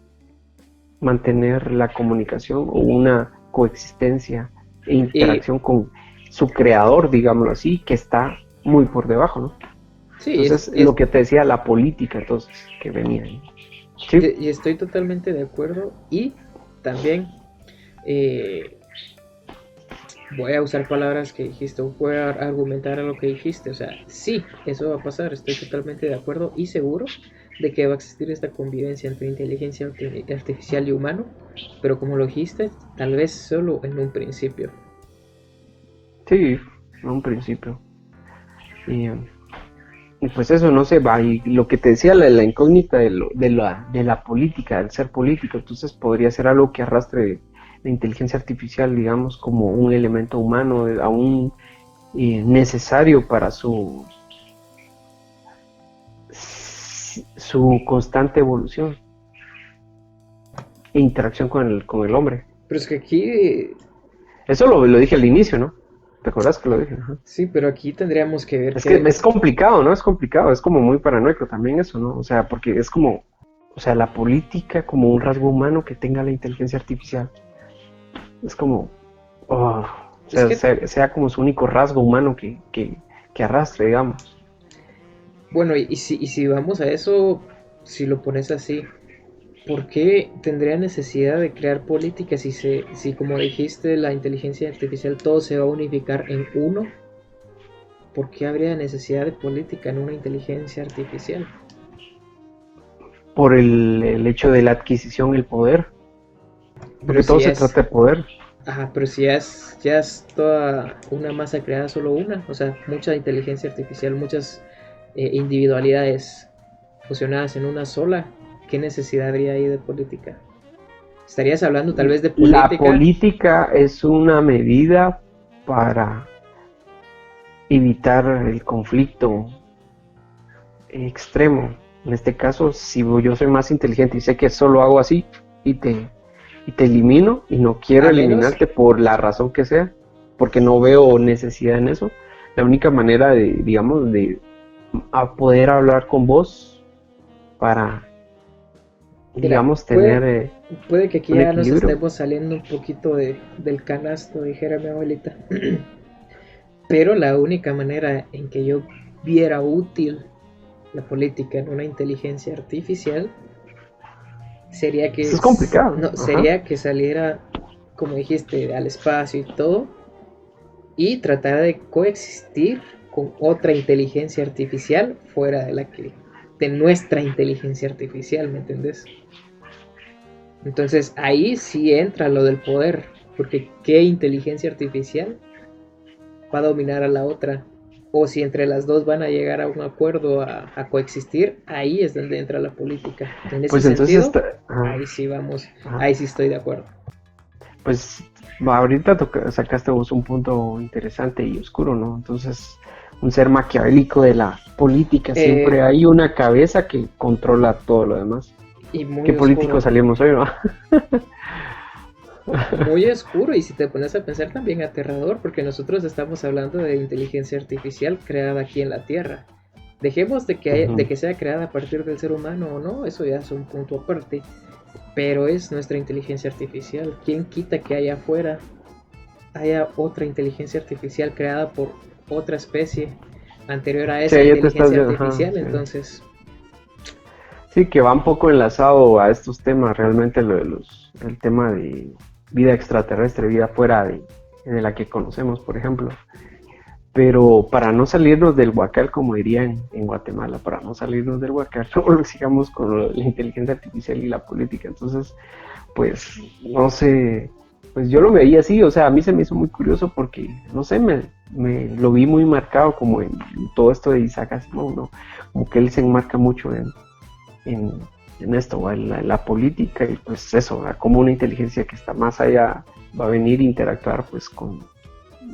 mantener la comunicación o una coexistencia e Y interacción con su creador, digámoslo así, que está muy por debajo, ¿no? sí, Entonces, lo que te decía, la política, entonces, que venía ahí. Sí, y estoy totalmente de acuerdo. Y también eh, voy a usar palabras que dijiste, o voy a argumentar a lo que dijiste. O sea, sí, eso va a pasar, estoy totalmente de acuerdo y seguro de que va a existir esta convivencia entre inteligencia artificial y humano, pero como lo dijiste, tal vez solo en un principio. sí, en un principio. Y, y pues eso, no sé, va, y lo que te decía, la incógnita de la política, del ser político, entonces podría ser algo que arrastre la inteligencia artificial, digamos, como un elemento humano, aún necesario para su constante evolución e interacción con el hombre. Pero es que aquí, Eso lo dije al inicio, ¿no? ¿Te acuerdas que lo dije? Ajá. sí, pero aquí tendríamos que ver Es que que, es complicado, ¿no? Es complicado, es como muy paranoico también eso, ¿no? O sea, porque es como, o sea, la política como un rasgo humano que tenga la inteligencia artificial. Es como, oh, o es sea, que, sea como su único rasgo humano que arrastre, digamos. bueno, y si vamos a eso, si lo pones así, ¿por qué tendría necesidad de crear políticas si como dijiste, la inteligencia artificial todo se va a unificar en uno? ¿Por qué habría necesidad de política en una inteligencia artificial? Por el hecho de la adquisición, el poder. Pero Porque todo si se trata es, de poder. ajá, pero si ya es toda una masa creada solo una, o sea, mucha inteligencia artificial, muchas individualidades fusionadas en una sola, ¿qué necesidad habría ahí de política? Estarías hablando tal vez de La política. política es una medida para evitar el conflicto extremo. En este caso, si yo soy más inteligente y sé que solo hago así y y te elimino y no quiero A menos, eliminarte por la razón que sea, porque no veo necesidad en eso, la única manera de, digamos, de a poder hablar con vos para Mira, digamos, tener puede que aquí un ya nos equilibrio. estemos saliendo un poquito del canasto, dijera mi abuelita. Pero la única manera en que yo viera útil la política en una inteligencia artificial sería Eso que, es complicado, no, ajá. sería que saliera, como dijiste, al espacio y todo, y tratara de coexistir con otra inteligencia artificial fuera de nuestra inteligencia artificial, ¿me entendés? Entonces ahí sí entra lo del poder, porque ¿qué inteligencia artificial va a dominar a la otra? O si entre las dos van a llegar a un acuerdo a coexistir, ahí es donde entra la política. En ese Pues entonces, sentido, ahí sí vamos, ajá. ahí sí estoy de acuerdo. Pues ahorita sacaste vos un punto interesante y oscuro, ¿no? Entonces, un ser maquiavélico de la política, siempre Eh, hay una cabeza que controla todo lo demás. y muy ¿Qué políticos oscuro, salimos hoy, no? muy oscuro, y si te pones a pensar también aterrador, porque nosotros estamos hablando de inteligencia artificial creada aquí en la Tierra. Dejemos de Ujú. que sea creada a partir del ser humano o no, eso ya es un punto aparte, pero es nuestra inteligencia artificial. ¿Quién quita que allá afuera haya otra inteligencia artificial creada por otra especie anterior a Sí, esa ya te estás, inteligencia ajá, artificial? sí. Entonces, Sí, que va un poco enlazado a estos temas, realmente el tema de vida extraterrestre, vida fuera de la que conocemos, por ejemplo. Pero para no salirnos del huacal, como dirían en Guatemala, para no salirnos del huacal, no sigamos con la inteligencia artificial y la política. Entonces, pues, no sé, pues yo lo veía así, o sea, a mí se me hizo muy curioso porque, no sé, me lo vi muy marcado como en todo esto de Isaac Asimov, ¿no? Como que él se enmarca mucho en, en esto, en la política y pues eso, como una inteligencia que está más allá va a venir a interactuar pues con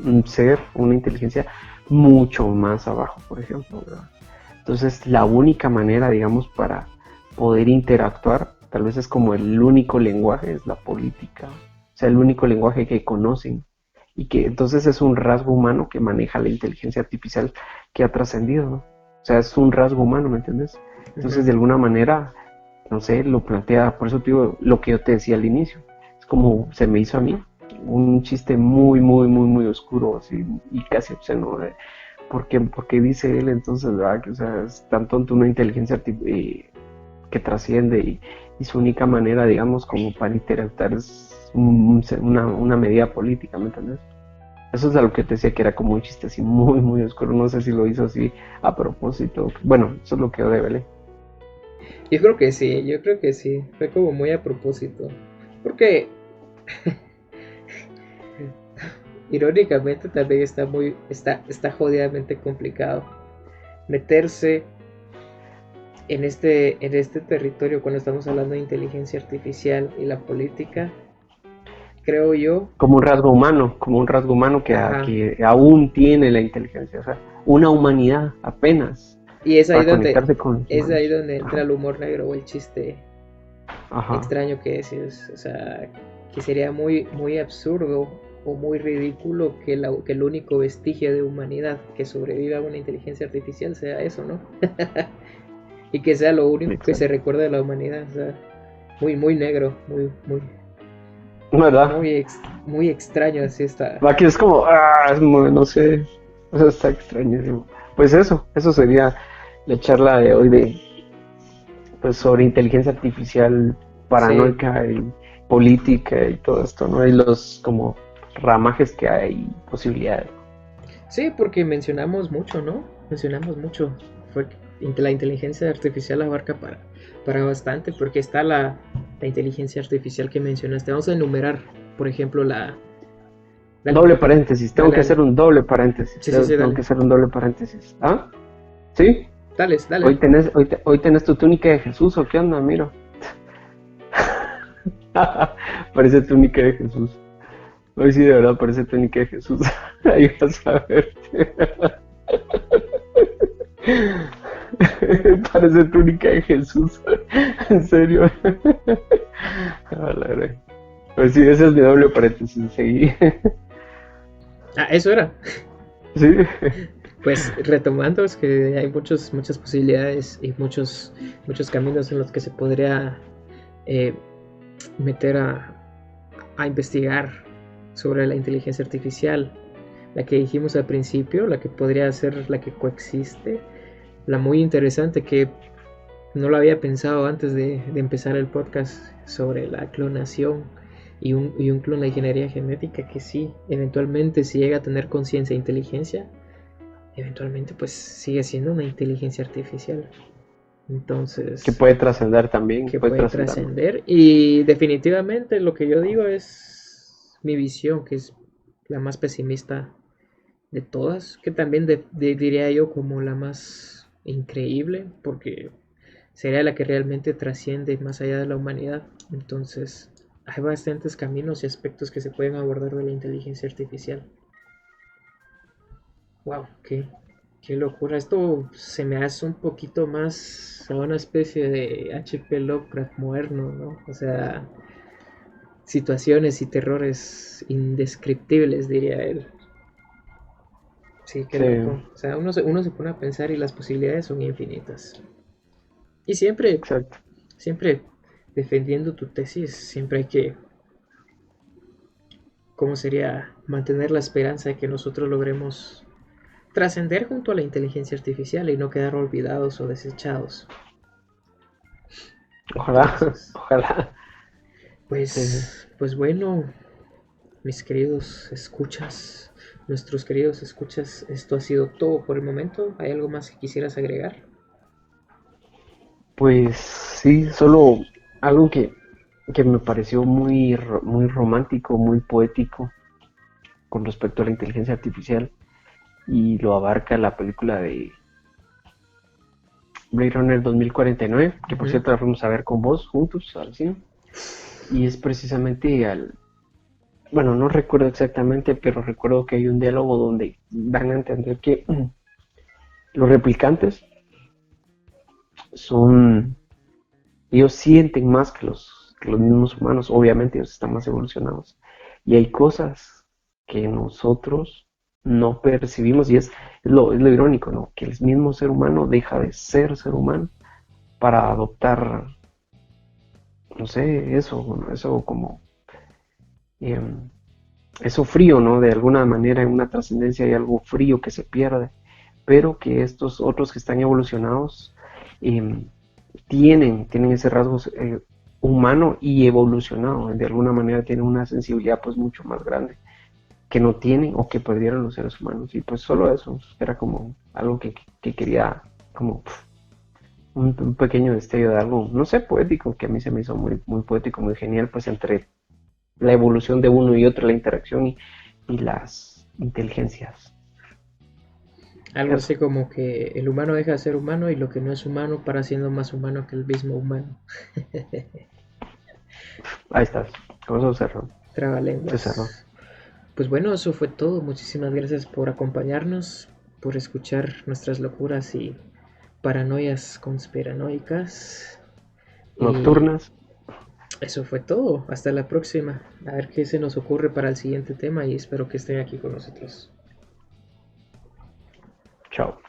un ser, una inteligencia mucho más abajo, por ejemplo, ¿verdad? Entonces, la única manera, digamos, para poder interactuar, tal vez es como el único lenguaje, es la política, o sea, el único lenguaje que conocen y que entonces es un rasgo humano que maneja la inteligencia artificial que ha trascendido, ¿no? O sea, es un rasgo humano, ¿me entiendes? uh-huh. Entonces, de alguna manera, no sé, lo plantea, por eso te digo lo que yo te decía al inicio, es como se me hizo a mí, un chiste muy, muy, muy, muy oscuro, así, y casi obsceno, porque dice él entonces, ¿verdad? Que, o sea, es tan tonto una inteligencia que trasciende y su única manera, digamos, como para interactuar es una medida política, ¿me entiendes? Eso es a lo que te decía que era como un chiste así muy, muy oscuro. No sé si lo hizo así a propósito. Bueno, eso es lo que yo develé. Yo creo que sí, fue como muy a propósito, porque irónicamente también está jodidamente complicado meterse en este territorio cuando estamos hablando de inteligencia artificial y la política, creo yo. Como un rasgo humano Ajá. que aún tiene la inteligencia, o sea, una humanidad apenas Y para conectarse con los es ahí humanos. donde entra Ajá, el humor negro o el chiste ajá, extraño que decís, o sea, que sería muy, muy absurdo o muy ridículo que el único vestigio de humanidad que sobreviva a una inteligencia artificial sea eso, ¿no? Y que sea lo único que se exacto. recuerde de la humanidad, o sea, muy, muy negro, ¿Verdad? muy extraño así está. Aquí es como, no sé, eso está extrañísimo. Pues eso sería la charla de hoy de, pues sobre inteligencia artificial Sí, paranoica y política y todo esto, ¿no? Y los como ramajes que hay, posibilidades. sí, porque mencionamos mucho, ¿no? Mencionamos mucho. Fue la inteligencia artificial abarca para bastante, porque está la inteligencia artificial que mencionaste. Vamos a enumerar, por ejemplo, dale, Doble paréntesis, tengo dale, que hacer dale. un doble paréntesis, Sí, sí, sí, tengo dale. que hacer un doble paréntesis. ¿Ah? ¿Sí? Dale, dale. Hoy tenés tu túnica de Jesús o qué onda, miro. Parece túnica de Jesús. Hoy sí, de verdad, parece túnica de Jesús. Ahí vas a ver. Parece túnica de Jesús. En serio. A la verdad. Pues sí, ese es mi doble paréntesis. Seguí. Ah, eso era. Sí. Pues retomando, es que hay muchas posibilidades y muchos caminos en los que se podría eh, meter a investigar sobre la inteligencia artificial, la que dijimos al principio, la que podría ser la que coexiste, la muy interesante que no lo había pensado antes de empezar el podcast sobre la clonación y un clon, la ingeniería genética, que sí, eventualmente si llega a tener conciencia e inteligencia, eventualmente pues sigue siendo una inteligencia artificial. Que Entonces, puede trascender también, que puede puede trascender. trascender. Y definitivamente lo que yo digo es mi visión, que es la más pesimista de todas, que también diría yo como la más increíble, porque sería la que realmente trasciende más allá de la humanidad. Entonces, hay bastantes caminos y aspectos que se pueden abordar de la inteligencia artificial. Wow, qué locura. Esto se me hace un poquito más a una especie de HP Lovecraft moderno, ¿no? O sea, situaciones y terrores indescriptibles, diría él. Sí, qué Sí, loco. O sea, uno se pone a pensar y las posibilidades son infinitas. Y siempre, exacto. siempre defendiendo tu tesis, siempre hay que, ¿cómo sería? Mantener la esperanza de que nosotros logremos trascender junto a la inteligencia artificial y no quedar olvidados o desechados. Ojalá, Entonces, ojalá. Sí. pues bueno, mis queridos escuchas, nuestros queridos escuchas, esto ha sido todo por el momento. ¿Hay algo más que quisieras agregar? Pues sí, solo algo que me pareció muy romántico, muy poético con respecto a la inteligencia artificial y lo abarca la película de Blade Runner 2049, que por Ujú. cierto la fuimos a ver con vos juntos al cine. Y es precisamente bueno, no recuerdo exactamente, pero recuerdo que hay un diálogo donde dan a entender que los replicantes son, ellos sienten más que los mismos humanos, obviamente ellos están más evolucionados. Y hay cosas que nosotros no percibimos y es lo irónico, ¿no? Que el mismo ser humano deja de ser humano para adoptar, no sé, eso como eh, eso frío, ¿no? De alguna manera en una trascendencia hay algo frío que se pierde, pero que estos otros que están evolucionados eh, tienen ese rasgo humano y evolucionado, de alguna manera tienen una sensibilidad pues mucho más grande que no tienen o que perdieron los seres humanos. Y pues solo eso era como algo que quería como un pequeño destello de algo, no sé, poético, que a mí se me hizo muy poético, muy genial, pues entre la evolución de uno y otro, la interacción y las inteligencias. Algo Eso, así como que el humano deja de ser humano y lo que no es humano para siendo más humano que el mismo humano. ahí estás, con eso cerró, se cerró. Trabalenguas. Pues bueno, eso fue todo. Muchísimas gracias por acompañarnos, por escuchar nuestras locuras y paranoias conspiranoicas. Y Nocturnas, eso fue todo. Hasta la próxima. A ver qué se nos ocurre para el siguiente tema y espero que estén aquí con nosotros. chao.